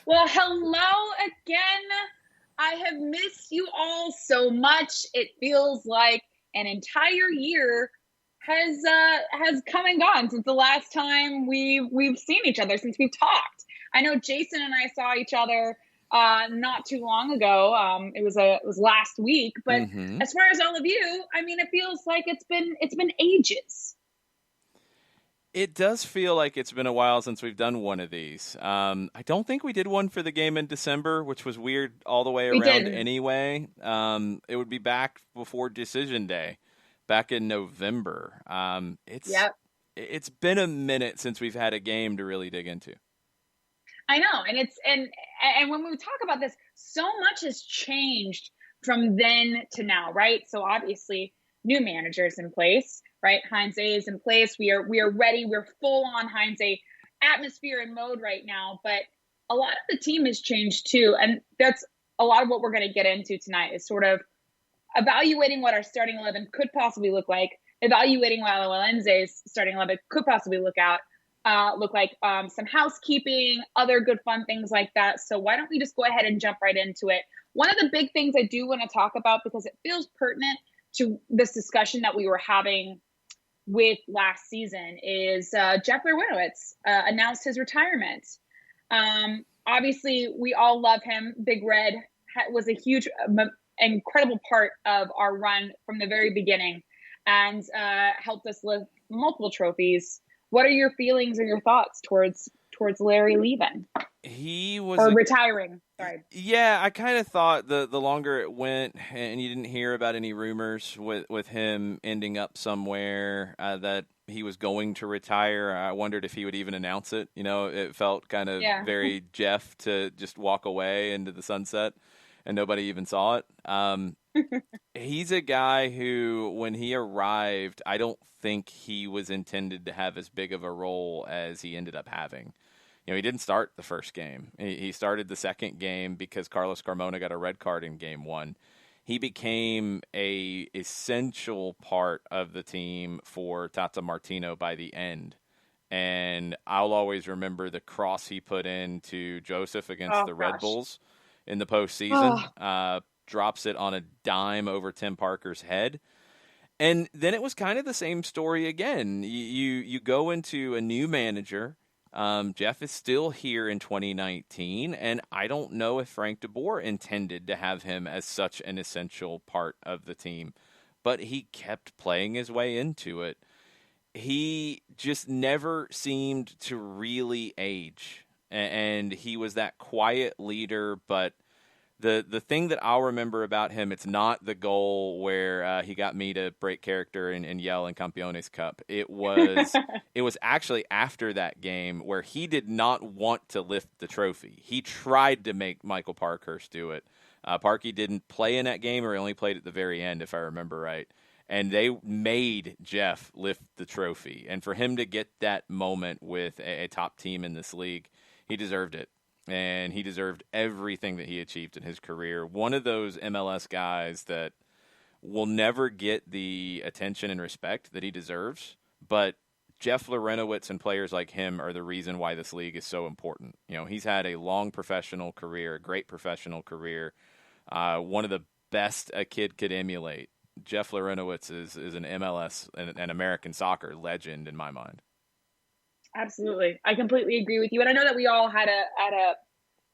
Well, hello again. I have missed you all so much. It feels like an entire year has come and gone since the last time we've seen each other, since we've talked. I know Jason and I saw each other not too long ago. It was last week, but as far as all of you, I mean, it feels like it's been ages. It does feel like it's been a while since we've done one of these. I don't think we did one for the game in December, which was weird all the way around anyway. It would be back before Decision Day, back in November. It's been a minute since we've had a game to really dig into. I know, and when we talk about this, so much has changed from then to now, right? So obviously, new managers in place. Right, Heinz A is in place. We are ready. We're full on Heinz A atmosphere and mode right now. But a lot of the team has changed too, and that's a lot of what we're going to get into tonight. Is sort of evaluating what our starting 11 could possibly look like, evaluating what Alajuelense's starting 11 could possibly look like, some housekeeping, other good fun things like that. So why don't we just go ahead and jump right into it? One of the big things I do want to talk about, because it feels pertinent to this discussion that we were having with last season, is Jeff Larentowicz announced his retirement. Obviously, we all love him. Big Red was a huge, incredible part of our run from the very beginning, and helped us lift multiple trophies. What are your feelings or your thoughts towards Larry leaving? He was retiring. Sorry. Yeah, I kind of thought the longer it went, and you didn't hear about any rumors with him ending up somewhere that he was going to retire. I wondered if he would even announce it. You know, it felt kind of very Jeff to just walk away into the sunset, and nobody even saw it. He's a guy who, when he arrived, I don't think he was intended to have as big of a role as he ended up having. You know, he didn't start the first game. He started the second game because Carlos Carmona got a red card in game one. He became a essential part of the team for Tata Martino by the end. And I'll always remember the cross he put into Joseph against the Red Bulls in the postseason. Drops it on a dime over Tim Parker's head. And then it was kind of the same story again. You go into a new manager. Jeff is still here in 2019, and I don't know if Frank de Boer intended to have him as such an essential part of the team, but he kept playing his way into it. He just never seemed to really age, and he was that quiet leader, but the thing that I'll remember about him, it's not the goal where he got me to break character and yell in Campeones Cup. It was actually after that game where he did not want to lift the trophy. He tried to make Michael Parkhurst do it. Parky didn't play in that game, or he only played at the very end, if I remember right. And they made Jeff lift the trophy. And for him to get that moment with a top team in this league, he deserved it. And he deserved everything that he achieved in his career. One of those MLS guys that will never get the attention and respect that he deserves, but Jeff Larentowicz and players like him are the reason why this league is so important. You know, he's had a long professional career, a great professional career, one of the best a kid could emulate. Jeff Larentowicz is an MLS and American soccer legend in my mind. Absolutely. I completely agree with you. And I know that we all had a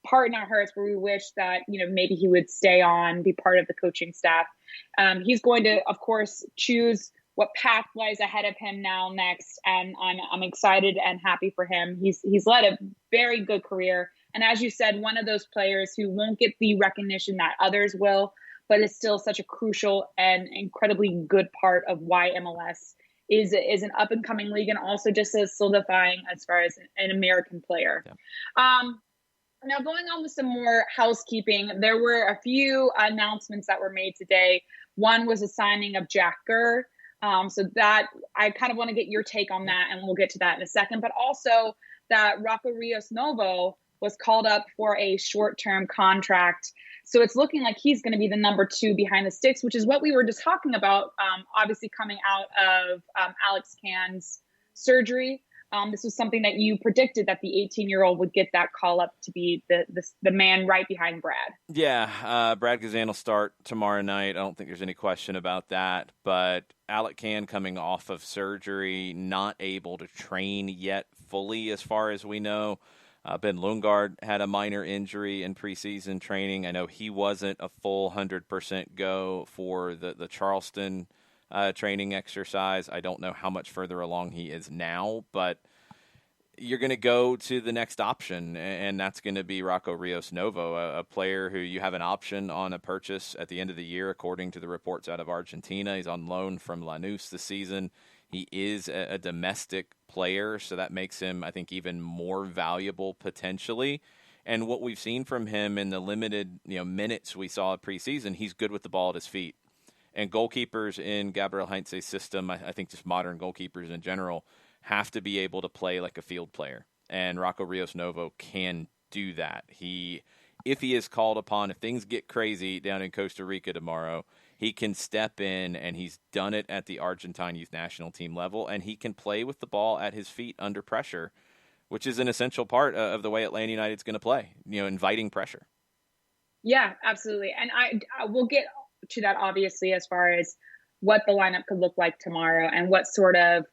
part in our hearts where we wish that, you know, maybe he would stay on, be part of the coaching staff. He's going to, of course, choose what path lies ahead of him now next. And I'm excited and happy for him. He's led a very good career. And as you said, one of those players who won't get the recognition that others will, but is still such a crucial and incredibly good part of why MLS is an up-and-coming league, and also just as solidifying as far as an American player. Yeah. Now, going on with some more housekeeping, there were a few announcements that were made today. One was the signing of Jack Gurr So that I kind of want to get your take on that, and we'll get to that in a second. But also that Rocco Rios Novo was called up for a short-term contract. So it's looking like he's going to be the number 2 behind the sticks, which is what we were just talking about, obviously coming out of Alex Cann's surgery. This was something that you predicted, that the 18-year-old would get that call up to be the man right behind Brad. Yeah, Brad Guzan will start tomorrow night. I don't think there's any question about that. But Alec Can coming off of surgery, not able to train yet fully as far as we know. Ben Lundgaard had a minor injury in preseason training. I know he wasn't a full 100% go for the Charleston training exercise. I don't know how much further along he is now, but you're going to go to the next option, and that's going to be Rocco Rios Novo, a player who you have an option on a purchase at the end of the year, according to the reports out of Argentina. He's on loan from Lanús this season. He is a domestic player, so that makes him, I think, even more valuable potentially. And what we've seen from him in the limited minutes we saw preseason, he's good with the ball at his feet. And goalkeepers in Gabriel Heinze's system, I think just modern goalkeepers in general, have to be able to play like a field player. And Rocco Rios Novo can do that. If he is called upon, if things get crazy down in Costa Rica tomorrow, he can step in, and he's done it at the Argentine youth national team level, and he can play with the ball at his feet under pressure, which is an essential part of the way Atlanta United's going to play, inviting pressure. Yeah, absolutely. And I will get to that, obviously, as far as what the lineup could look like tomorrow and what sort of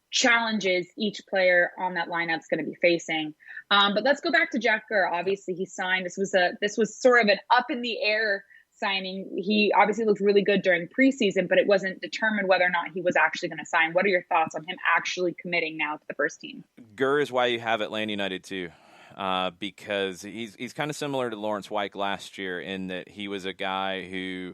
challenges each player on that lineup is going to be facing. But let's go back to Jack Gurr. Obviously, he signed. This was sort of an up in the air signing. He obviously looked really good during preseason, but it wasn't determined whether or not he was actually going to sign. What are your thoughts on him actually committing now to the first team? Gurr is why you have Atlanta United too. Because he's kind of similar to Lawrence Weick last year in that he was a guy who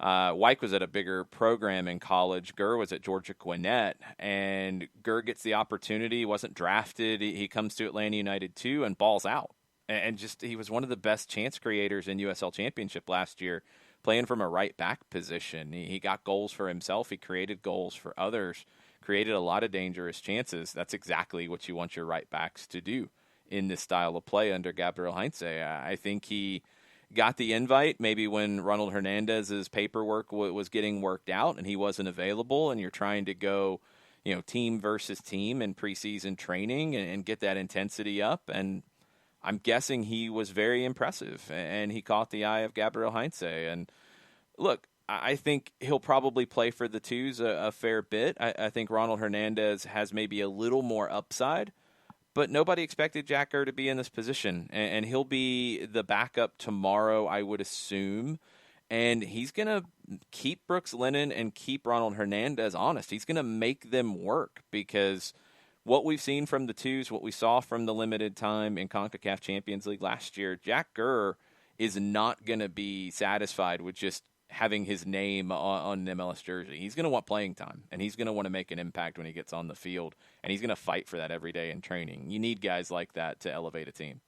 Weick was at a bigger program in college. Gurr was at Georgia Gwinnett, and Gurr gets the opportunity, wasn't drafted. He comes to Atlanta United too and balls out. And just he was one of the best chance creators in USL Championship last year, playing from a right back position. He got goals for himself. He created goals for others, created a lot of dangerous chances. That's exactly what you want your right backs to do in this style of play under Gabriel Heinze. I think he got the invite maybe when Ronald Hernandez's paperwork was getting worked out and he wasn't available, and you're trying to go, team versus team in preseason training and get that intensity up. And I'm guessing he was very impressive, and he caught the eye of Gabriel Heinze. And look, I think he'll probably play for the twos a fair bit. I think Ronald Hernandez has maybe a little more upside, but nobody expected Jack Gurr to be in this position, and he'll be the backup tomorrow, I would assume. And he's going to keep Brooks Lennon and keep Ronald Hernandez honest. He's going to make them work, because what we've seen from the twos, what we saw from the limited time in CONCACAF Champions League last year, Jack Gurr is not going to be satisfied with just having his name on an MLS jersey. He's going to want playing time, and he's going to want to make an impact when he gets on the field, and he's going to fight for that every day in training. You need guys like that to elevate a team.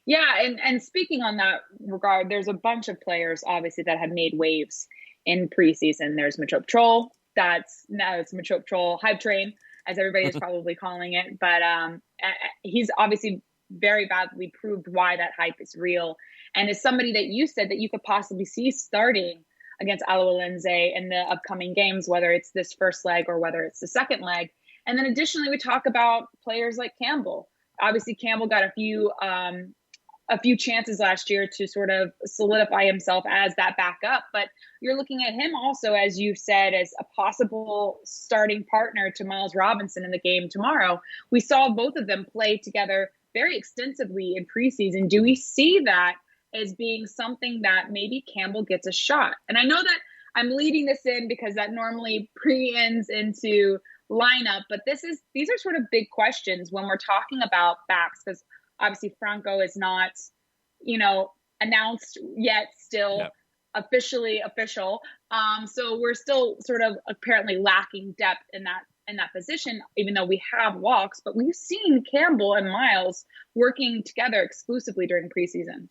Yeah, and speaking on that regard, there's a bunch of players, obviously, that have made waves in preseason. There's Machop Troll. It's Machop Troll Hype Train, as everybody is probably calling it. But he's obviously very badly proved why that hype is real, and is somebody that you said that you could possibly see starting against Alajuelense in the upcoming games, whether it's this first leg or whether it's the second leg. And then additionally, we talk about players like Campbell. Obviously, Campbell got a few chances last year to sort of solidify himself as that backup, but you're looking at him also, as you've said, as a possible starting partner to Miles Robinson in the game tomorrow. We saw both of them play together very extensively in preseason. Do we see that as being something that maybe Campbell gets a shot? And I know that I'm leading this in because that normally pre-ends into lineup, but these are sort of big questions when we're talking about backs, because obviously Franco is not, announced yet, still officially official. So we're still sort of apparently lacking depth in that position, even though we have walks, but we've seen Campbell and Miles working together exclusively during preseason.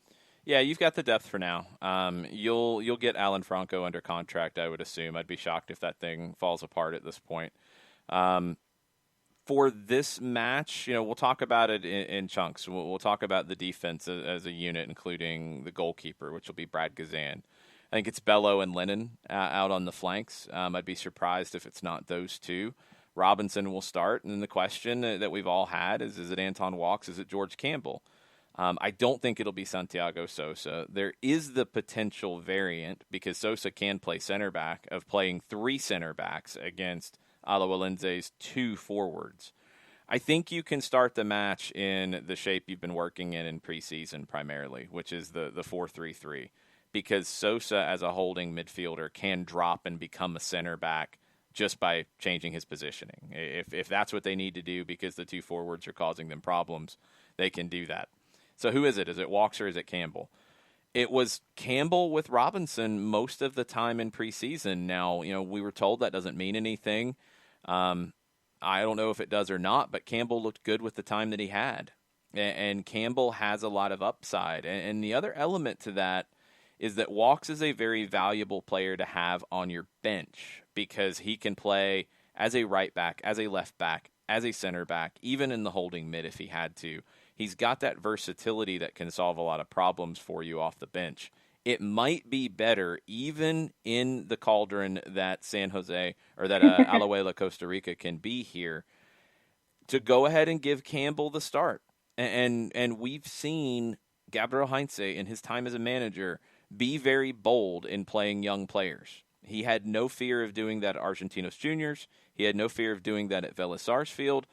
Yeah, you've got the depth for now. You'll get Alan Franco under contract, I would assume. I'd be shocked if that thing falls apart at this point. Um, for this match, we'll talk about it in chunks. We'll talk about the defense as a unit, including the goalkeeper, which will be Brad Gazan. I think it's Bello and Lennon out on the flanks. I'd be surprised if it's not those two. Robinson will start, and then the question that we've all had is it Anton Walks? Is it George Campbell? I don't think it'll be Santiago Sosa. There is the potential variant, because Sosa can play center back, of playing three center backs against Alajuelense's two forwards. I think you can start the match in the shape you've been working in preseason primarily, which is the 4-3-3, because Sosa as a holding midfielder can drop and become a center back just by changing his positioning. If that's what they need to do because the two forwards are causing them problems, they can do that. So who is it? Is it Walks or is it Campbell? It was Campbell with Robinson most of the time in preseason. Now, we were told that doesn't mean anything. I don't know if it does or not, but Campbell looked good with the time that he had. And Campbell has a lot of upside. And the other element to that is that Walks is a very valuable player to have on your bench, because he can play as a right back, as a left back, as a center back, even in the holding mid if he had to. He's got that versatility that can solve a lot of problems for you off the bench. It might be better, even in the cauldron that San Jose or that Alajuela Costa Rica can be here, to go ahead and give Campbell the start. And we've seen Gabriel Heinze in his time as a manager be very bold in playing young players. He had no fear of doing that at Argentinos Juniors. He had no fear of doing that at Vélez Sarsfield.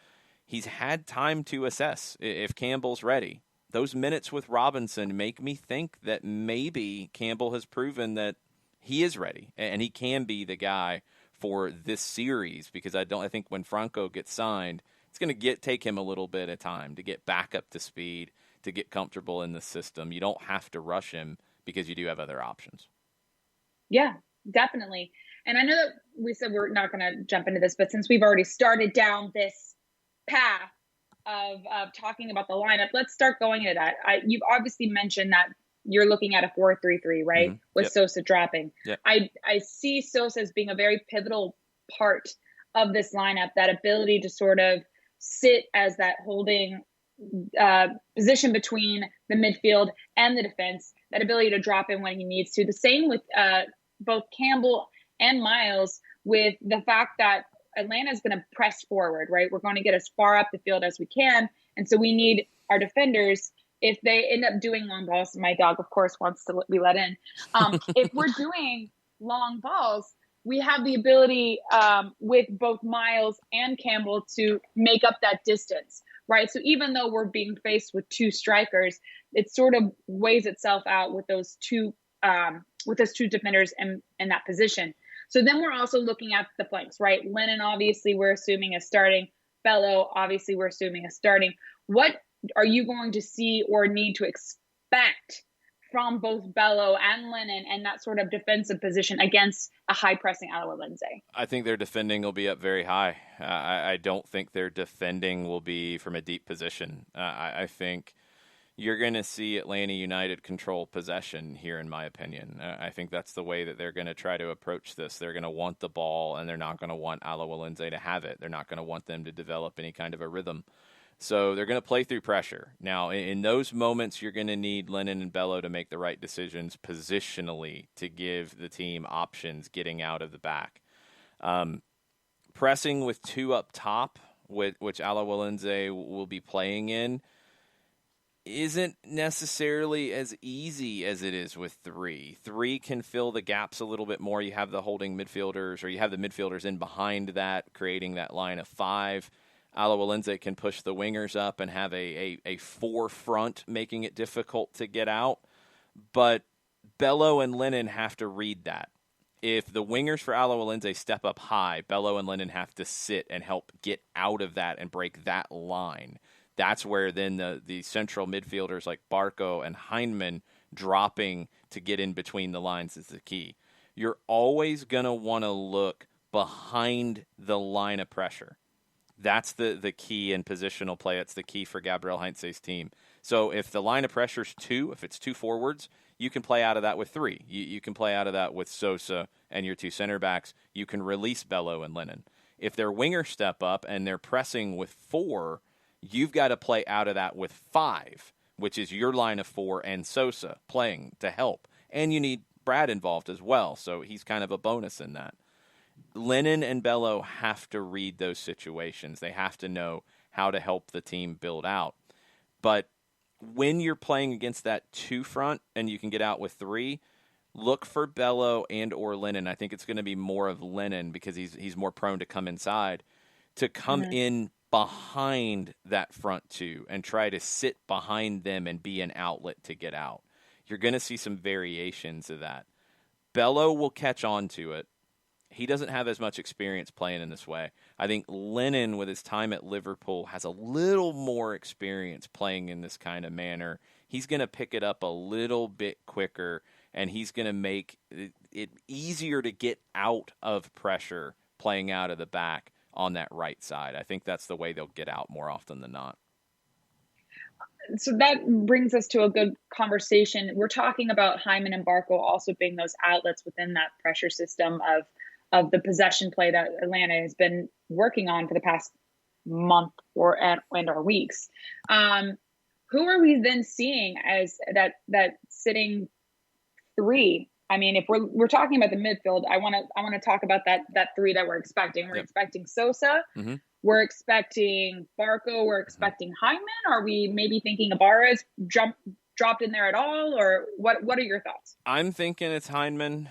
He's had time to assess if Campbell's ready. Those minutes with Robinson make me think that maybe Campbell has proven that he is ready and he can be the guy for this series, because I think when Franco gets signed, it's going to take him a little bit of time to get back up to speed, to get comfortable in the system. You don't have to rush him because you do have other options. Yeah, definitely. And I know that we said we're not going to jump into this, but since we've already started down this path of talking about the lineup, let's start going into that. You've obviously mentioned that you're looking at a 4-3-3, right? Mm-hmm. With Sosa dropping. Yep. I see Sosa as being a very pivotal part of this lineup, that ability to sort of sit as that holding position between the midfield and the defense, that ability to drop in when he needs to. The same with both Campbell and Miles, with the fact that Atlanta is going to press forward, right? We're going to get as far up the field as we can. And so we need our defenders, if they end up doing long balls, my dog, of course, wants to be let in. If we're doing long balls, we have the ability with both Miles and Campbell to make up that distance, right? So even though we're being faced with two strikers, it sort of weighs itself out with those two defenders in that position. So then we're also looking at the flanks, right? Lennon, obviously, we're assuming is starting. Bello, obviously, we're assuming is starting. What are you going to see or need to expect from both Bello and Lennon and that sort of defensive position against a high-pressing Alajuelense? I think their defending will be up very high. I don't think their defending will be from a deep position. I think you're going to see Atlanta United control possession here, in my opinion. I think that's the way that they're going to try to approach this. They're going to want the ball, and they're not going to want Alajuelense to have it. They're not going to want them to develop any kind of a rhythm. So they're going to play through pressure. Now, in those moments, you're going to need Lennon and Bello to make the right decisions positionally to give the team options getting out of the back. Pressing with two up top, which Alajuelense will be playing in, isn't necessarily as easy as it is with three. Three can fill the gaps a little bit more. You have the holding midfielders, or you have the midfielders in behind that, creating that line of five. Alajuelense can push the wingers up and have a forefront, making it difficult to get out. But Bello and Lennon have to read that. If the wingers for Alajuelense step up high, Bello and Lennon have to sit and help get out of that and break that line. That's where then the central midfielders like Barco and Heinemann dropping to get in between the lines is the key. You're always going to want to look behind the line of pressure. That's the key in positional play. It's the key for Gabriel Heinze's team. So if the line of pressure is 2, if it's 2 forwards, you can play out of that with 3. You can play out of that with Sosa and your 2 center backs. You can release Bello and Lennon. If their wingers step up and they're pressing with 4, you've got to play out of that with 5, which is your line of 4 and Sosa playing to help. And you need Brad involved as well, so he's kind of a bonus in that. Lennon and Bello have to read those situations. They have to know how to help the team build out. But when you're playing against that 2 front and you can get out with 3, look for Bello and or Lennon. I think it's going to be more of Lennon because he's more prone to come inside, to come in behind that front 2 and try to sit behind them and be an outlet to get out. You're going to see some variations of that. Bello will catch on to it. He doesn't have as much experience playing in this way. I think Lennon, with his time at Liverpool, has a little more experience playing in this kind of manner. He's going to pick it up a little bit quicker, and he's going to make it easier to get out of pressure playing out of the back on that right side. I think that's the way they'll get out more often than not. So that brings us to a good conversation. We're talking about Hyman and Barco also being those outlets within that pressure system of the possession play that Atlanta has been working on for the past month or weeks. Who are we then seeing as that sitting 3? I mean, if we're talking about the midfield, I want to talk about that 3 that we're expecting. We're expecting Sosa. Mm-hmm. We're expecting Barco. We're expecting Hyman. Are we maybe thinking Ibarra is dropped in there at all, or what are your thoughts? I'm thinking it's Hyman.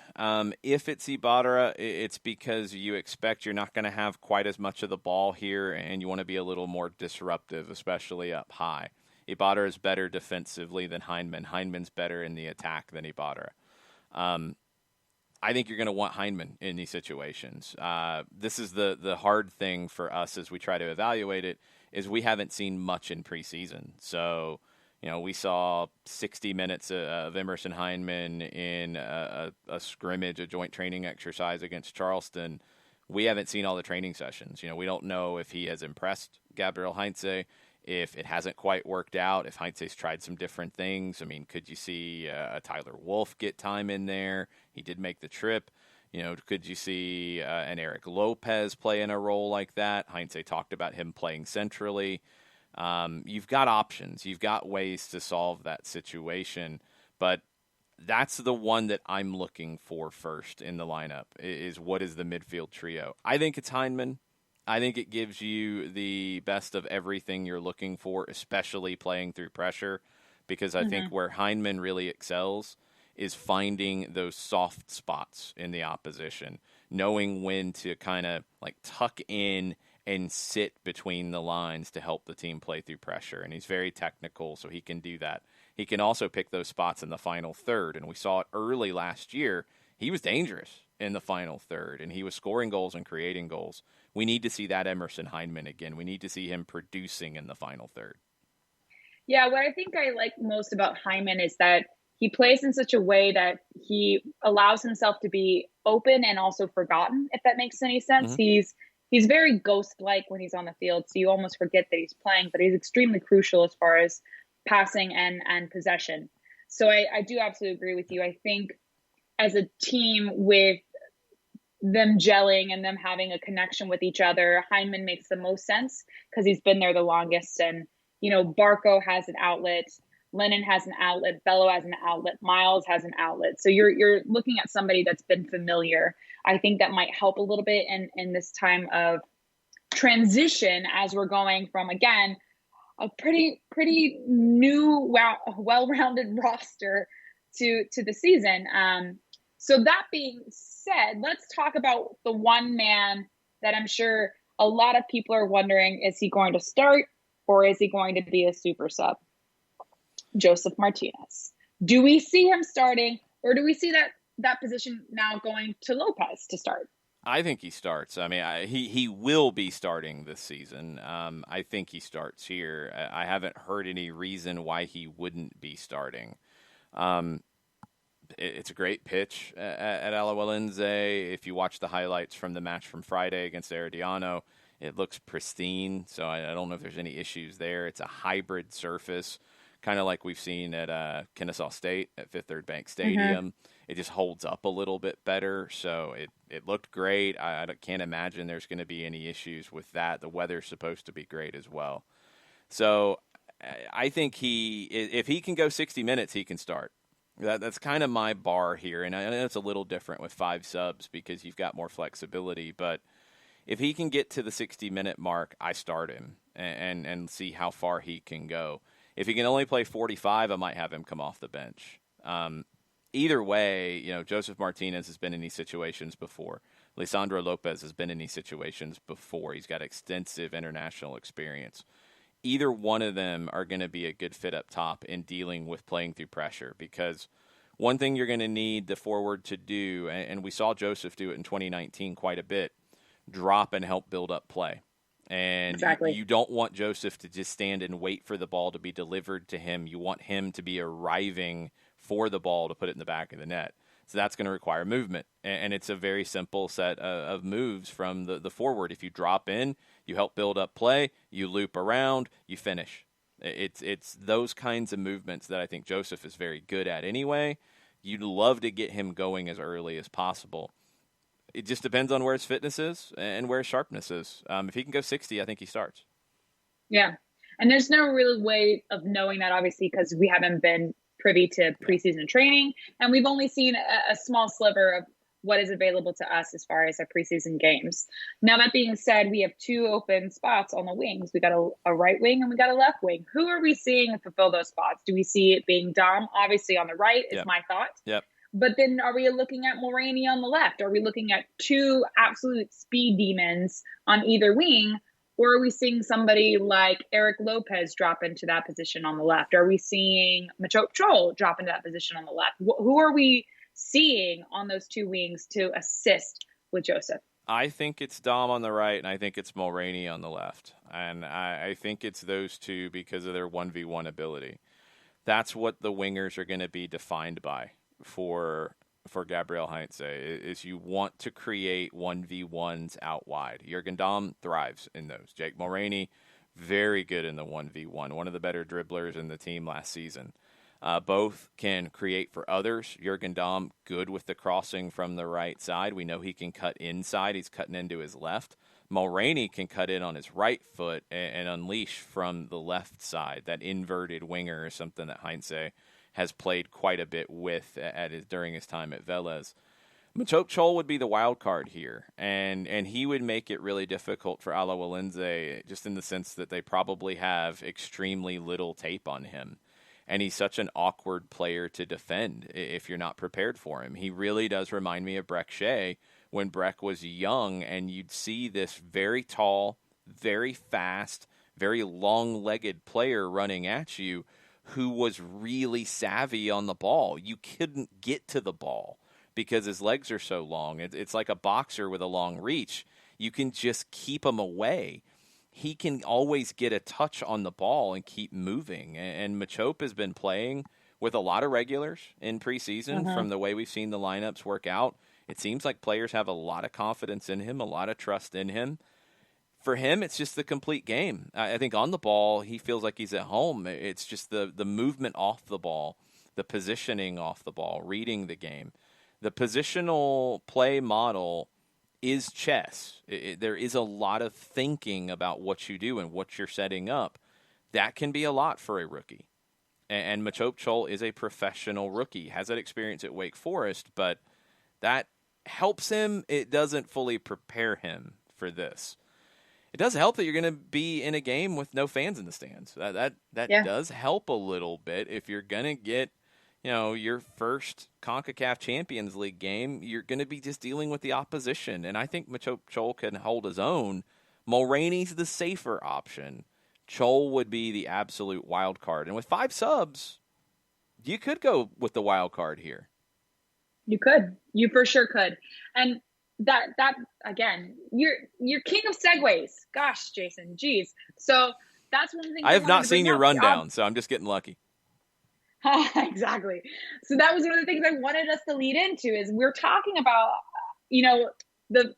If it's Ibarra, it's because you expect you're not going to have quite as much of the ball here, and you want to be a little more disruptive, especially up high. Ibarra is better defensively than Hyman. Hyman's better in the attack than Ibarra. I think you're going to want Hyman in these situations. This is the hard thing for us as we try to evaluate it, is we haven't seen much in preseason. So, we saw 60 minutes of Emerson Hyndman in a scrimmage, a joint training exercise against Charleston. We haven't seen all the training sessions. We don't know if he has impressed Gabriel Heinze, if it hasn't quite worked out, if Heinze's tried some different things. I mean, could you see a Tyler Wolff get time in there? He did make the trip. Could you see an Eric Lopez play in a role like that? Heinze talked about him playing centrally. You've got options. You've got ways to solve that situation. But that's the one that I'm looking for first in the lineup, is what is the midfield trio. I think it's Hyndman. I think it gives you the best of everything you're looking for, especially playing through pressure, because I think where Hyndman really excels is finding those soft spots in the opposition, knowing when to kind of like tuck in and sit between the lines to help the team play through pressure. And he's very technical, so he can do that. He can also pick those spots in the final third, and we saw it early last year. He was dangerous in the final third, and he was scoring goals and creating goals. We need to see that Emerson Hyndman again. We need to see him producing in the final third. Yeah, what I think I like most about Hyndman is that he plays in such a way that he allows himself to be open and also forgotten, if that makes any sense. He's very ghost-like when he's on the field, so you almost forget that he's playing, but he's extremely crucial as far as passing and possession. So I do absolutely agree with you. I think as a team, with them gelling and them having a connection with each other, Hyndman makes the most sense because he's been there the longest. And, Barco has an outlet, Lennon has an outlet, Bello has an outlet, Miles has an outlet. So you're looking at somebody that's been familiar. I think that might help a little bit in this time of transition as we're going from, again, a pretty new, well-rounded roster to the season. So that being said, let's talk about the one man that I'm sure a lot of people are wondering, is he going to start or is he going to be a super sub? Joseph Martinez. Do we see him starting, or do we see that position now going to Lopez to start? I think he starts. I mean, he will be starting this season. I think he starts here. I haven't heard any reason why he wouldn't be starting. It's a great pitch at Alajuelense. If you watch the highlights from the match from Friday against Herediano, It looks pristine, so I don't know if there's any issues there. It's a hybrid surface, kind of like we've seen at Kennesaw State at Fifth Third Bank Stadium. It just holds up a little bit better, so it looked great. I can't imagine there's going to be any issues with that. The weather's supposed to be great as well. So I think if he can go 60 minutes, he can start. That's kind of my bar here, and I know it's a little different with 5 subs because you've got more flexibility, but if he can get to the 60-minute mark, I start him and see how far he can go. If he can only play 45, I might have him come off the bench. Either way, Joseph Martinez has been in these situations before. Lisandro Lopez has been in these situations before. He's got extensive international experience. Either one of them are going to be a good fit up top in dealing with playing through pressure, because one thing you're going to need the forward to do, and we saw Joseph do it in 2019 quite a bit, drop and help build up play. And exactly. You don't want Joseph to just stand and wait for the ball to be delivered to him. You want him to be arriving for the ball to put it in the back of the net. So that's going to require movement. And it's a very simple set of moves from the forward. If you drop in, you help build up play, you loop around, you finish. It's those kinds of movements that I think Joseph is very good at anyway. You'd love to get him going as early as possible. It just depends on where his fitness is and where his sharpness is. If he can go 60, I think he starts. Yeah. And there's no real way of knowing that, obviously, because we haven't been privy to preseason training, and we've only seen a small sliver of what is available to us as far as our preseason games. Now, that being said, we have 2 open spots on the wings. We got a right wing and we got a left wing. Who are we seeing fulfill those spots? Do we see it being Dom, obviously, on the right is my thought. Yep. But then are we looking at Mulroney on the left? Are we looking at 2 absolute speed demons on either wing? Or are we seeing somebody like Eric Lopez drop into that position on the left? Are we seeing Machoke Chol drop into that position on the left? Who are we seeing on those 2 wings to assist with Joseph? I think it's Dom on the right, and I think it's Mulroney on the left. And I think it's those 2 because of their 1v1 ability. That's what the wingers are going to be defined by for Gabriel Heinze, is you want to create 1v1s out wide. Jurgen Damm thrives in those. Jake Mulroney, very good in the 1v1, one of the better dribblers in the team last season. Both can create for others. Jurgen Damm, good with the crossing from the right side. We know he can cut inside. He's cutting into his left. Mulroney can cut in on his right foot and unleash from the left side. That inverted winger is something that Heinze has played quite a bit with during his time at Vélez. Machoke Chol would be the wild card here, and he would make it really difficult for Alajuelense, just in the sense that they probably have extremely little tape on him. And he's such an awkward player to defend if you're not prepared for him. He really does remind me of Breck Shea when Breck was young, and you'd see this very tall, very fast, very long-legged player running at you who was really savvy on the ball. You couldn't get to the ball because his legs are so long. It's like a boxer with a long reach. You can just keep him away. He can always get a touch on the ball and keep moving. And Machope has been playing with a lot of regulars in preseason. From the way we've seen the lineups work out, it seems like players have a lot of confidence in him, a lot of trust in him. For him, it's just the complete game. I think on the ball, he feels like he's at home. It's just the movement off the ball, the positioning off the ball, reading the game. The positional play model is chess. There is a lot of thinking about what you do and what you're setting up. That can be a lot for a rookie. And Machoke Chol is a professional rookie, has that experience at Wake Forest, but that helps him. It doesn't fully prepare him for this. It does help that you're going to be in a game with no fans in the stands. That does help a little bit. If you're going to get, your first CONCACAF Champions League game, you're going to be just dealing with the opposition. And I think Machoke Chol can hold his own. Mulroney's the safer option. Chol would be the absolute wild card. And with 5 subs, you could go with the wild card here. You could. You for sure could. And that again, you're king of segues. Gosh, Jason, geez. So that's one thing I have not seen your rundown, so I'm just getting lucky. Exactly. So that was one of the things I wanted us to lead into is we're talking about, the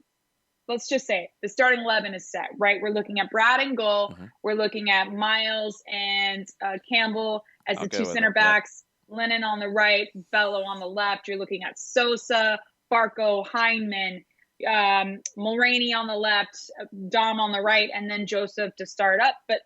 let's just say the starting 11 is set, right? We're looking at Brad and goal. Mm-hmm. We're looking at Miles and Campbell as the two center backs. Yep. Lennon on the right, Bello on the left. You're looking at Sosa, Barco, Heineman, Mulroney on the left, Dom on the right, and then Joseph to start up. But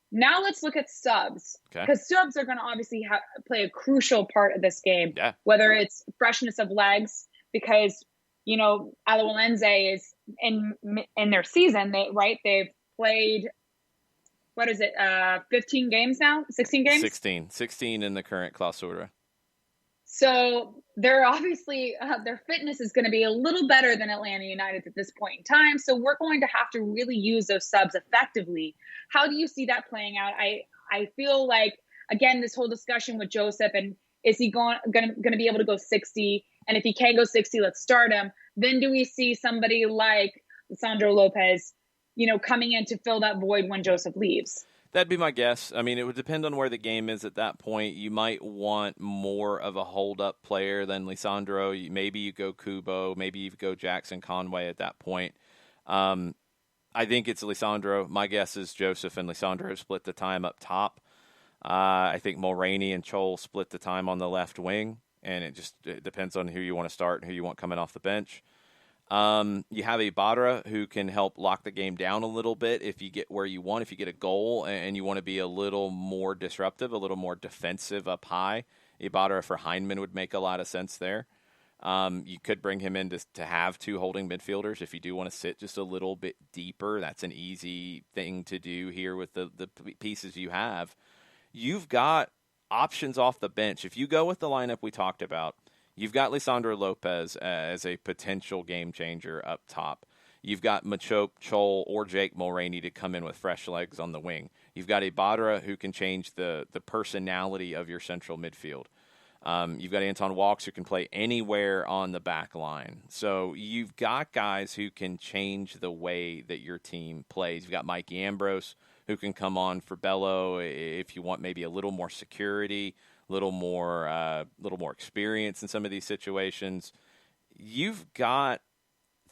now let's look at subs, because subs are going to obviously play a crucial part of this game, whether it's freshness of legs, because, you know, Alajuelense is in their season, they've played, 15 games now? 16 games? 16 in the current Clausura. So they're obviously, their fitness is going to be a little better than Atlanta United at this point in time. So we're going to have to really use those subs effectively. How do you see that playing out? I feel like, again, this whole discussion with Joseph, and is he going to be able to go 60? And if he can go 60, let's start him. Then do we see somebody like Lisandro Lopez, you know, coming in to fill that void when Joseph leaves? That'd be my guess. I mean, it would depend on where the game is at that point. You might want more of a hold-up player than Lisandro. Maybe you go Kubo. Maybe you go Jackson Conway at that point. I think it's Lisandro. My guess is Joseph and Lisandro split the time up top. I think Mulroney and Chol split the time on the left wing, and it depends on who you want to start and who you want coming off the bench. You have Ibarra who can help lock the game down a little bit if you get where you want. If you get a goal and you want to be a little more disruptive, a little more defensive up high, Ibarra for Heineman would make a lot of sense there. You could bring him in to have two holding midfielders if you do want to sit just a little bit deeper. That's an easy thing to do here with the pieces you have. You've got options off the bench. If you go with the lineup we talked about, you've got Lisandro Lopez as a potential game changer up top. You've got Machop, Chol, or Jake Mulroney to come in with fresh legs on the wing. You've got Ibarra who can change the personality of your central midfield. You've got Anton Walks who can play anywhere on the back line. So you've got guys who can change the way that your team plays. You've got Mikey Ambrose who can come on for Bello if you want maybe a little more security, little more experience in some of these situations. You've got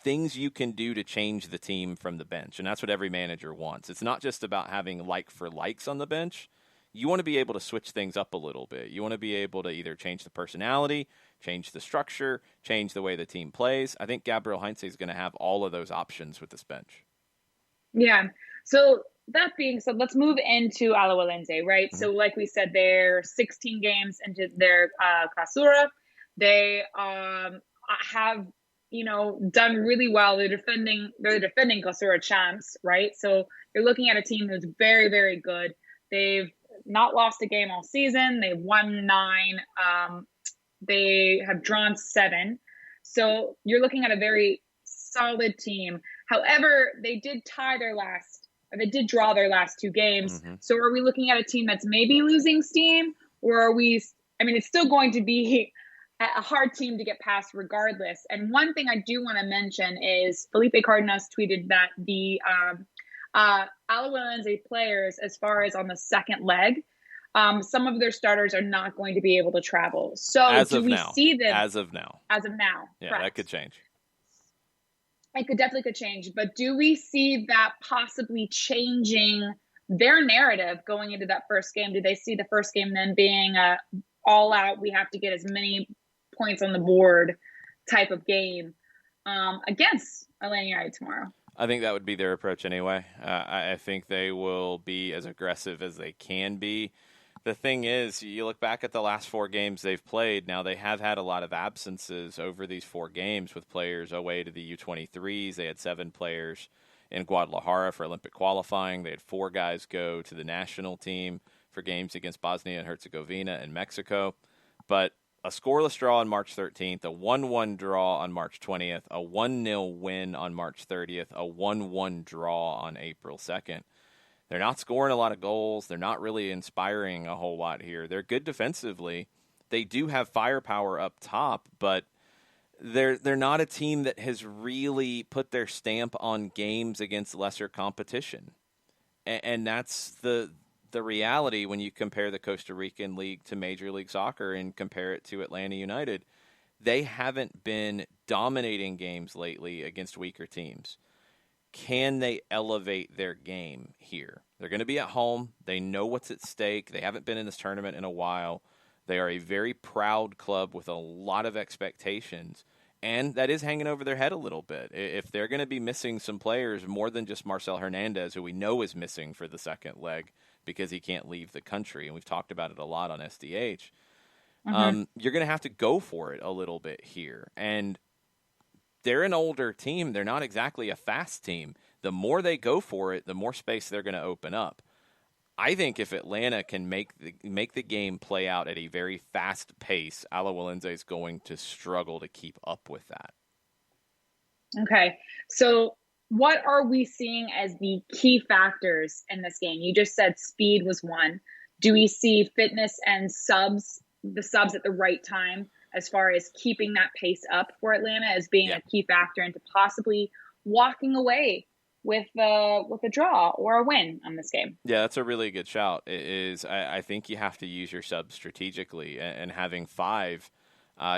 things you can do to change the team from the bench, and that's what every manager wants. It's not just about having like for likes on the bench. You want to be able to switch things up a little bit. You want to be able to either change the personality, change the structure, change the way the team plays. I think Gabriel Heinze is going to have all of those options with this bench. Yeah. So that being said, let's move into Alajuelense, right? Mm-hmm. So like we said, they're 16 games into their Clausura. They have, you know, done really well. They're defending Clausura champs, right? So you're looking at a team who's very, very good. They've not lost a game all season. They've won 9. They have drawn 7. So you're looking at a very solid team. However, they did draw their last 2 games. Mm-hmm. So are we looking at a team that's maybe losing steam, or are we? I mean, it's still going to be a hard team to get past regardless. And one thing I do want to mention is Felipe Cardenas tweeted that the Alajuelense players, as far as on the second leg, some of their starters are not going to be able to travel. So do we see them as of now? Yeah, correct. That could change. It could change, but do we see that possibly changing their narrative going into that first game? Do they see the first game then being all out, we have to get as many points on the board type of game against Atlanta United tomorrow? I think that would be their approach anyway. I think they will be as aggressive as they can be. The thing is, you look back at the last 4 games they've played. Now, they have had a lot of absences over these 4 games with players away to the U23s. They had 7 players in Guadalajara for Olympic qualifying. They had 4 guys go to the national team for games against Bosnia and Herzegovina and Mexico. But a scoreless draw on March 13th, a 1-1 draw on March 20th, a 1-0 win on March 30th, a 1-1 draw on April 2nd. They're not scoring a lot of goals. They're not really inspiring a whole lot here. They're good defensively. They do have firepower up top, but they're not a team that has really put their stamp on games against lesser competition. And that's the reality when you compare the Costa Rican League to Major League Soccer and compare it to Atlanta United. They haven't been dominating games lately against weaker teams. Can they elevate their game here? They're going to be at home. They know what's at stake. They haven't been in this tournament in a while. They are a very proud club with a lot of expectations, and that is hanging over their head a little bit. If they're going to be missing some players more than just Marcel Hernandez, who we know is missing for the second leg because he can't leave the country, and we've talked about it a lot on SDH, you're going to have to go for it a little bit here. And they're an older team. They're not exactly a fast team. The more they go for it, the more space they're going to open up. I think if Atlanta can make the game play out at a very fast pace, Alajuelense is going to struggle to keep up with that. Okay. So what are we seeing as the key factors in this game? You just said speed was one. Do we see fitness and the subs at the right time as far as keeping that pace up for Atlanta as being a key factor into possibly walking away with a draw or a win on this game? Yeah, that's a really good shout. I think you have to use your subs strategically, and having five.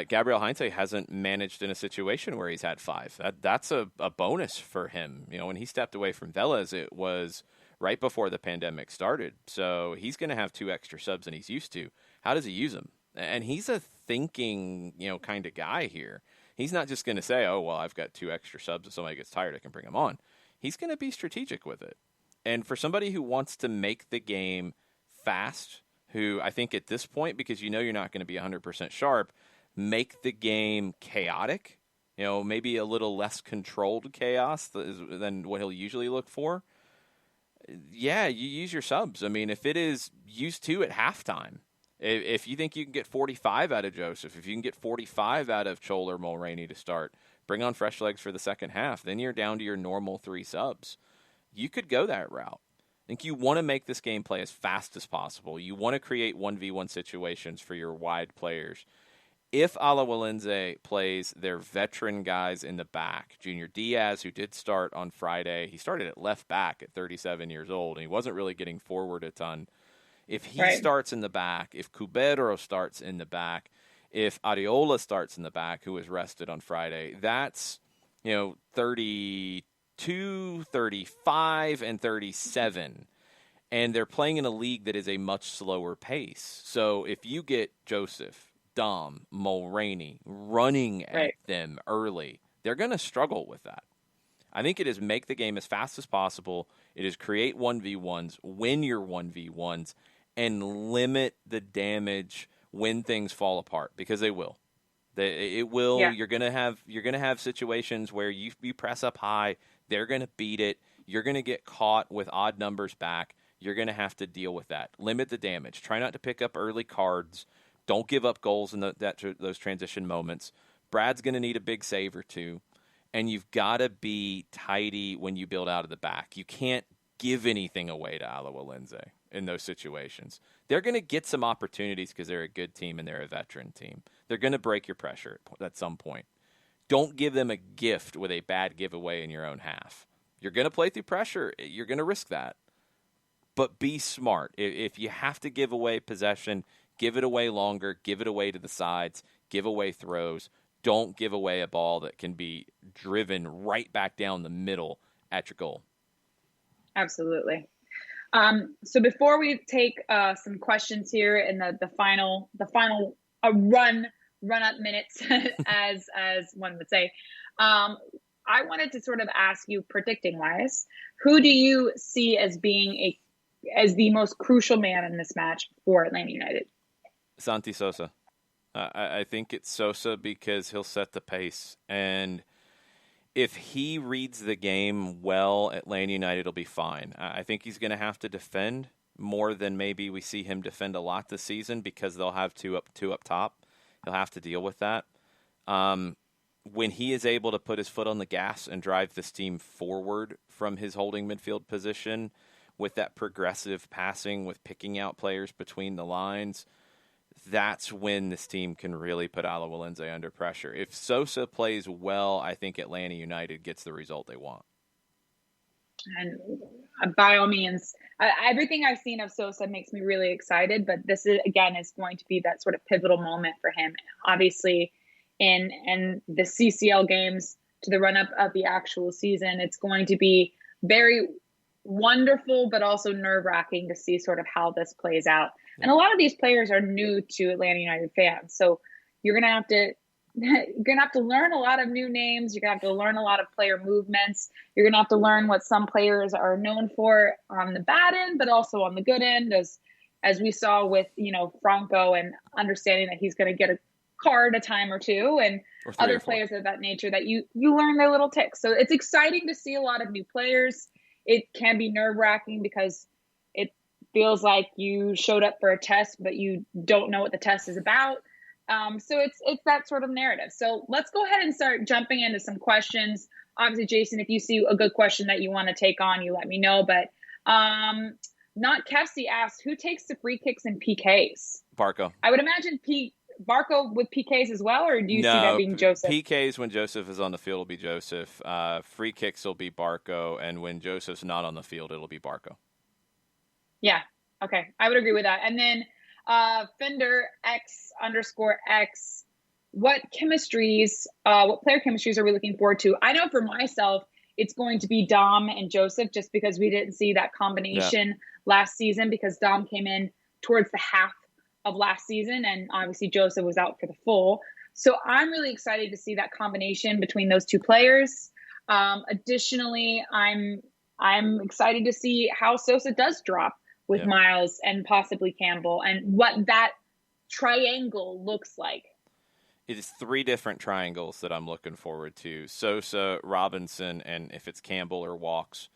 Gabriel Heinze hasn't managed in a situation where he's had five. That's a bonus for him. When he stepped away from Velez, it was right before the pandemic started. So he's going to have two extra subs than he's used to. How does he use them? And he's a thinking, kind of guy here. He's not just going to say, oh, well, I've got two extra subs. If somebody gets tired, I can bring them on. He's going to be strategic with it. And for somebody who wants to make the game fast, who I think at this point, because you're not going to be 100% sharp, make the game chaotic, maybe a little less controlled chaos than what he'll usually look for. Yeah, you use your subs. I mean, if it is used to at halftime, if you think you can get 45 out of Joseph, if you can get 45 out of Chol or Mulroney to start, bring on fresh legs for the second half, then you're down to your normal three subs. You could go that route. I think you want to make this game play as fast as possible. You want to create 1v1 situations for your wide players. If Alajuelense plays their veteran guys in the back, Junior Diaz, who did start on Friday, he started at left back at 37 years old, and he wasn't really getting forward a ton. If he starts in the back, if Cubero starts in the back, if Areola starts in the back, who was rested on Friday, that's 32, 35, and 37. And they're playing in a league that is a much slower pace. So if you get Joseph, Dom, Mulroney running at them early, they're going to struggle with that. I think it is make the game as fast as possible. It is create 1v1s, win your 1v1s, and limit the damage when things fall apart, because they will. It will. Yeah. You're gonna have situations where you press up high. They're gonna beat it. You're gonna get caught with odd numbers back. You're gonna have to deal with that. Limit the damage. Try not to pick up early cards. Don't give up goals in those transition moments. Brad's gonna need a big save or two, and you've got to be tidy when you build out of the back. You can't give anything away to Alajuelense in those situations. They're going to get some opportunities because they're a good team and they're a veteran team. They're going to break your pressure at some point. Don't give them a gift with a bad giveaway in your own half. You're going to play through pressure. You're going to risk that. But be smart. If you have to give away possession, give it away longer, give it away to the sides, give away throws. Don't give away a ball that can be driven right back down the middle at your goal. Absolutely. So before we take some questions here in the final run up minutes, as one would say, I wanted to sort of ask you, predicting wise, who do you see as being as the most crucial man in this match for Atlanta United? Santi Sosa. I think it's Sosa because he'll set the pace, and if he reads the game well, Atlanta United will be fine. I think he's going to have to defend more than maybe we see him defend a lot this season because they'll have two up top. He'll have to deal with that. When he is able to put his foot on the gas and drive this team forward from his holding midfield position with that progressive passing, with picking out players between the lines, that's when this team can really put Alajuelense under pressure. If Sosa plays well, I think Atlanta United gets the result they want. And by all means, everything I've seen of Sosa makes me really excited, but this is going to be that sort of pivotal moment for him. Obviously, in the CCL games to the run up of the actual season. It's going to be very wonderful, but also nerve wracking to see sort of how this plays out. And a lot of these players are new to Atlanta United fans. So you're going to have to learn a lot of new names. You're going to have to learn a lot of player movements. You're going to have to learn what some players are known for on the bad end, but also on the good end, as we saw with, Franco, and understanding that he's going to get a card a time or two, and other players of that nature that you learn their little ticks. So it's exciting to see a lot of new players. It can be nerve-wracking because it feels like you showed up for a test, but you don't know what the test is about. So it's that sort of narrative. So let's go ahead and start jumping into some questions. Obviously, Jason, if you see a good question that you want to take on, you let me know. But Not Kefsey asks, who takes the free kicks and PKs? Barco. I would imagine Barco with PKs as well, or do you see that being Joseph? PKs when Joseph is on the field will be Joseph. Free kicks will be Barco, and when Joseph's not on the field, it'll be Barco. Yeah. Okay. I would agree with that. And then Fender X_X, what player chemistries are we looking forward to? I know for myself, it's going to be Dom and Joseph, just because we didn't see that combination last season, because Dom came in towards the half of last season, and obviously Joseph was out for the full. So I'm really excited to see that combination between those two players. Additionally, I'm excited to see how Sosa does drop with Miles and possibly Campbell, and what that triangle looks like. It is 3 different triangles that I'm looking forward to. Sosa, Robinson, and if it's Campbell or Walks.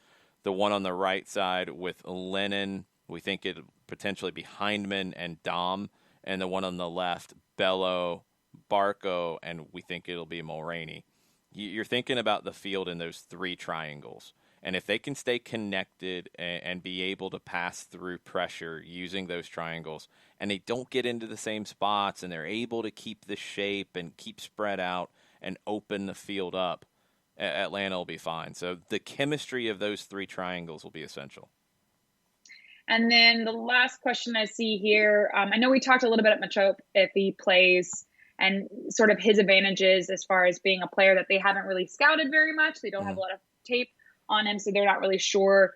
The one on the right side with Lennon, we think it'll potentially be Hindman and Dom. And the one on the left, Bello, Barco, and we think it'll be Mulraney. You're thinking about the field in those 3 triangles. And if they can stay connected and be able to pass through pressure using those triangles, and they don't get into the same spots, and they're able to keep the shape and keep spread out and open the field up, Atlanta will be fine. So the chemistry of those 3 triangles will be essential. And then the last question I see here, I know we talked a little bit at Machope if he plays, and sort of his advantages as far as being a player that they haven't really scouted very much. They don't have a lot of tape on him, so they're not really sure,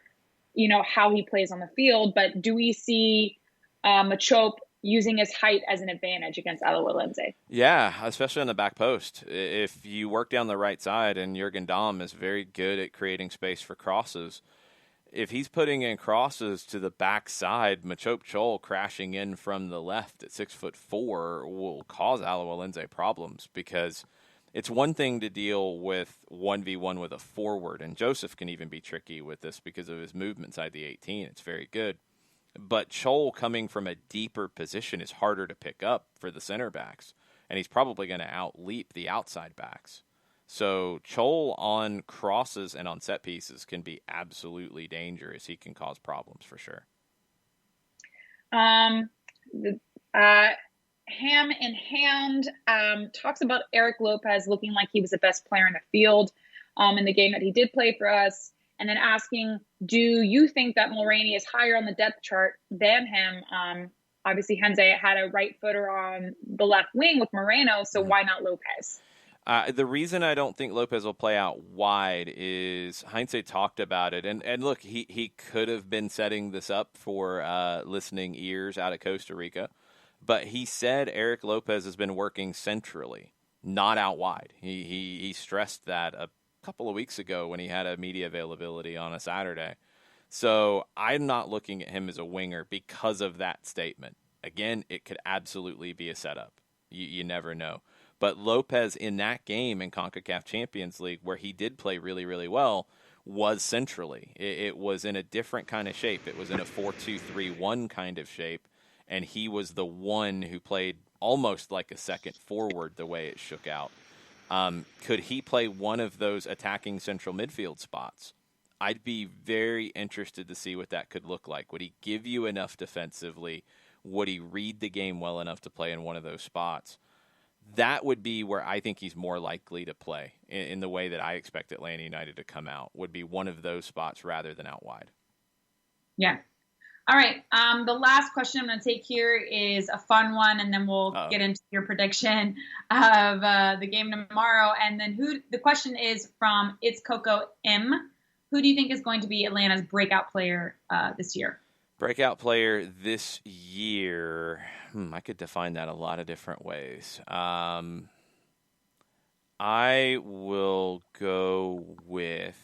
how he plays on the field. But do we see Machope using his height as an advantage against Alajuelense? Yeah, especially on the back post. If you work down the right side, and Jurgen Damm is very good at creating space for crosses, if he's putting in crosses to the back side, Machope Chol crashing in from the left at 6'4" will cause Alajuelense problems, because it's one thing to deal with 1v1 with a forward, and Joseph can even be tricky with this because of his movement inside the 18. It's very good. But Chol coming from a deeper position is harder to pick up for the center backs, and he's probably going to outleap the outside backs. So Chol on crosses and on set pieces can be absolutely dangerous. He can cause problems for sure. Ham in Hand talks about Eric Lopez looking like he was the best player in the field in the game that he did play for us. And then asking, do you think that Mulraney is higher on the depth chart than him? Obviously, Henze had a right footer on the left wing with Moreno, so why not Lopez? The reason I don't think Lopez will play out wide is Heinze talked about it. And look, he could have been setting this up for listening ears out of Costa Rica. But he said Eric Lopez has been working centrally, not out wide. He stressed that a couple of weeks ago when he had a media availability on a Saturday. So I'm not looking at him as a winger because of that statement. Again, it could absolutely be a setup. You never know. But Lopez in that game in CONCACAF Champions League, where he did play really, really well, was centrally. It was in a different kind of shape. It was in a 4-2-3-1 kind of shape. And he was the one who played almost like a second forward the way it shook out. Could he play one of those attacking central midfield spots? I'd be very interested to see what that could look like. Would he give you enough defensively? Would he read the game well enough to play in one of those spots? That would be where I think he's more likely to play in the way that I expect Atlanta United to come out, would be one of those spots rather than out wide. Yeah. All right. The last question I'm going to take here is a fun one, and then we'll Uh-oh. get into your prediction of the game tomorrow. And then the question is from It's Coco M. Who do you think is going to be Atlanta's breakout player this year? Breakout player this year. I could define that a lot of different ways. I will go with.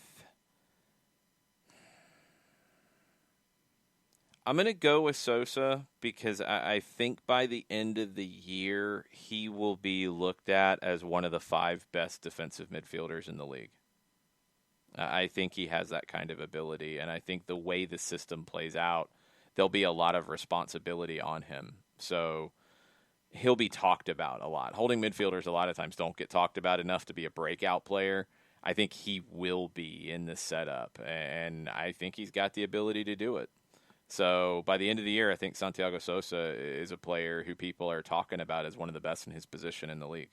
I'm going to go with Sosa because I think by the end of the year, he will be looked at as one of the 5 best defensive midfielders in the league. I think he has that kind of ability, and I think the way the system plays out, there'll be a lot of responsibility on him. So he'll be talked about a lot. Holding midfielders a lot of times don't get talked about enough to be a breakout player. I think he will be in this setup, and I think he's got the ability to do it. So by the end of the year, I think Santiago Sosa is a player who people are talking about as one of the best in his position in the league.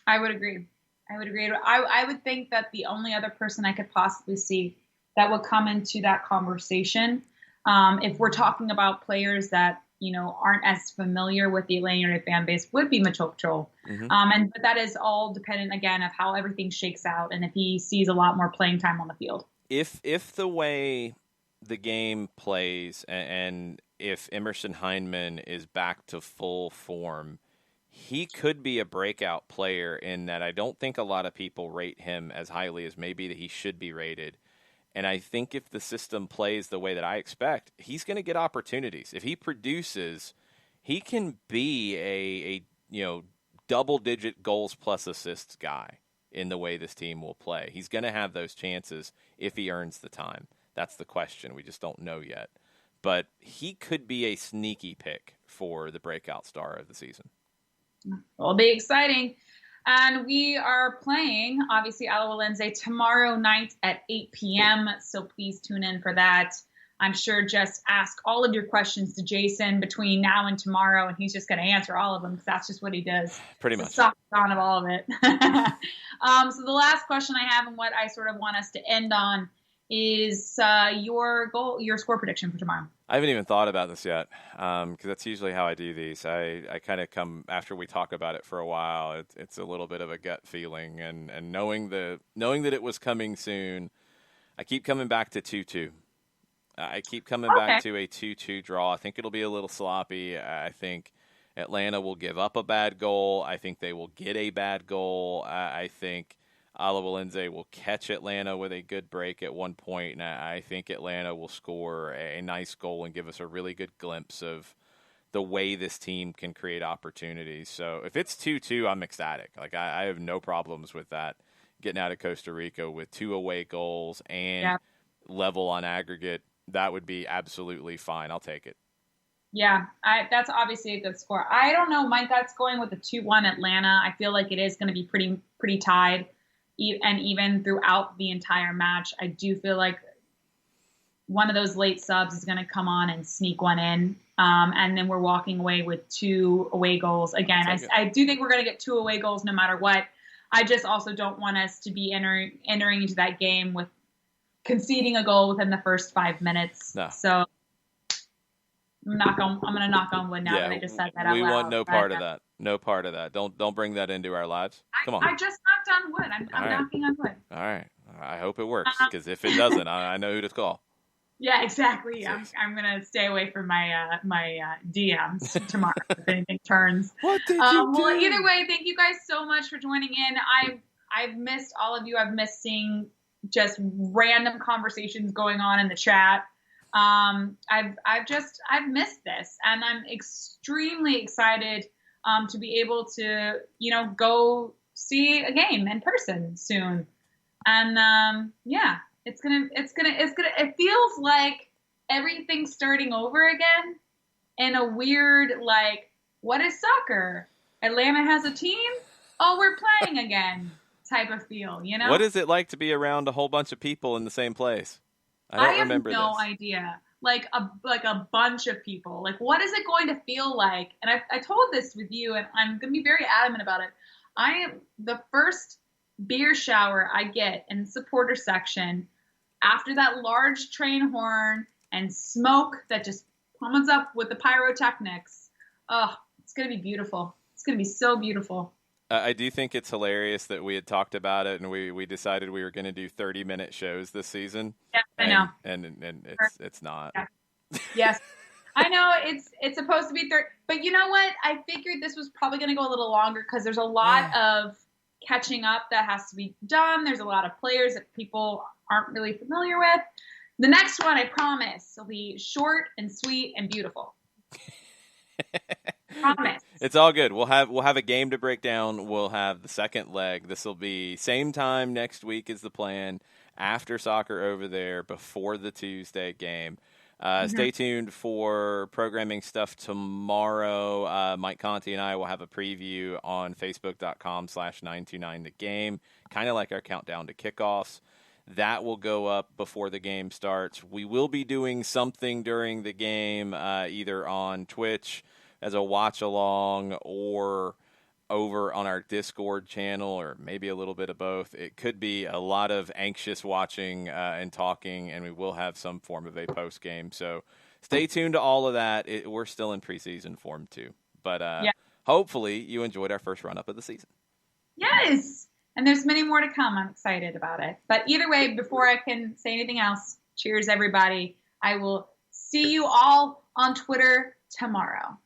I would agree. I would think that the only other person I could possibly see that would come into that conversation, if we're talking about players that aren't as familiar with the Atlanta United fan base, would be Mitchell Patrol. But that is all dependent again of how everything shakes out and if he sees a lot more playing time on the field. If the way the game plays, and if Emerson Hyndman is back to full form, he could be a breakout player in that I don't think a lot of people rate him as highly as maybe that he should be rated. And I think if the system plays the way that I expect, he's going to get opportunities. If he produces, he can be a double-digit goals plus assists guy in the way this team will play. He's going to have those chances if he earns the time. That's the question. We just don't know yet. But he could be a sneaky pick for the breakout star of the season. It'll be exciting. And we are playing, obviously, Alajuelense tomorrow night at 8 p.m., so please tune in for that. I'm sure just ask all of your questions to Jason between now and tomorrow, and he's just going to answer all of them because that's just what he does. Pretty much. Soft on of all of it. So the last question I have and what I sort of want us to end on is your score prediction for tomorrow. I haven't even thought about this yet because that's usually how I do these. I kind of come after we talk about it for a while. It's a little bit of a gut feeling, and knowing that it was coming soon, I keep coming back to 2-2. I keep coming back to a 2-2 draw. I think it'll be a little sloppy. I think Atlanta will give up a bad goal. I think they will get a bad goal. I think Alajuelense will catch Atlanta with a good break at one point, and I think Atlanta will score a nice goal and give us a really good glimpse of the way this team can create opportunities. So if it's 2-2, I'm ecstatic. Like I have no problems with that. Getting out of Costa Rica with 2 away goals and level on aggregate, that would be absolutely fine. I'll take it. Yeah, that's obviously a good score. I don't know. My gut's going with a 2-1 Atlanta. I feel like it is going to be pretty tied. And even throughout the entire match, I do feel like one of those late subs is going to come on and sneak one in. And then we're walking away with 2 away goals. Again, I do think we're going to get 2 away goals no matter what. I just also don't want us to be entering into that game with conceding a goal within the first 5 minutes. No. So I'm going to knock on wood now that I just said that out loud. We want no part of that. No part of that. Don't bring that into our lives. Come on. I just knocked on wood. I'm knocking on wood. All right. I hope it works because if it doesn't, I know who to call. Yeah, exactly. I'm going to stay away from my DMs tomorrow if anything turns. What did you do? Well, either way, thank you guys so much for joining in. I've missed all of you. I've missed seeing just random conversations going on in the chat. I've missed this, and I'm extremely excited to be able to, go see a game in person soon. And it feels like everything's starting over again in a weird, like, what is soccer? Atlanta has a team? Oh, we're playing again type of feel, What is it like to be around a whole bunch of people in the same place? I have no idea. Like a bunch of people. Like, what is it going to feel like? And I told this with you, and I'm going to be very adamant about it. I am the first beer shower I get in the supporter section after that large train horn and smoke that just comes up with the pyrotechnics. Oh, it's going to be beautiful. It's going to be so beautiful. I do think it's hilarious that we had talked about it and we decided we were going to do 30-minute shows this season. Yeah, I know. And it's not. Yeah. Yes. I know it's supposed to be 30, but you know what? I figured this was probably going to go a little longer because there's a lot of catching up that has to be done. There's a lot of players that people aren't really familiar with. The next one, I promise, will be short and sweet and beautiful. Promise. It's all good. We'll have a game to break down. We'll have the second leg. This will be same time next week is the plan. After soccer over there, before the Tuesday game. Stay tuned for programming stuff tomorrow. Mike Conti and I will have a preview on Facebook.com/929thegame, kind of like our countdown to kickoffs. That will go up before the game starts. We will be doing something during the game, either on Twitch as a watch along or over on our Discord channel, or maybe a little bit of both. It could be a lot of anxious watching and talking, and we will have some form of a post game. So stay tuned to all of that. We're still in preseason form too, but hopefully you enjoyed our first run up of the season. Yes, and there's many more to come. I'm excited about it. But either way, before I can say anything else, cheers everybody. I will see you all on Twitter tomorrow.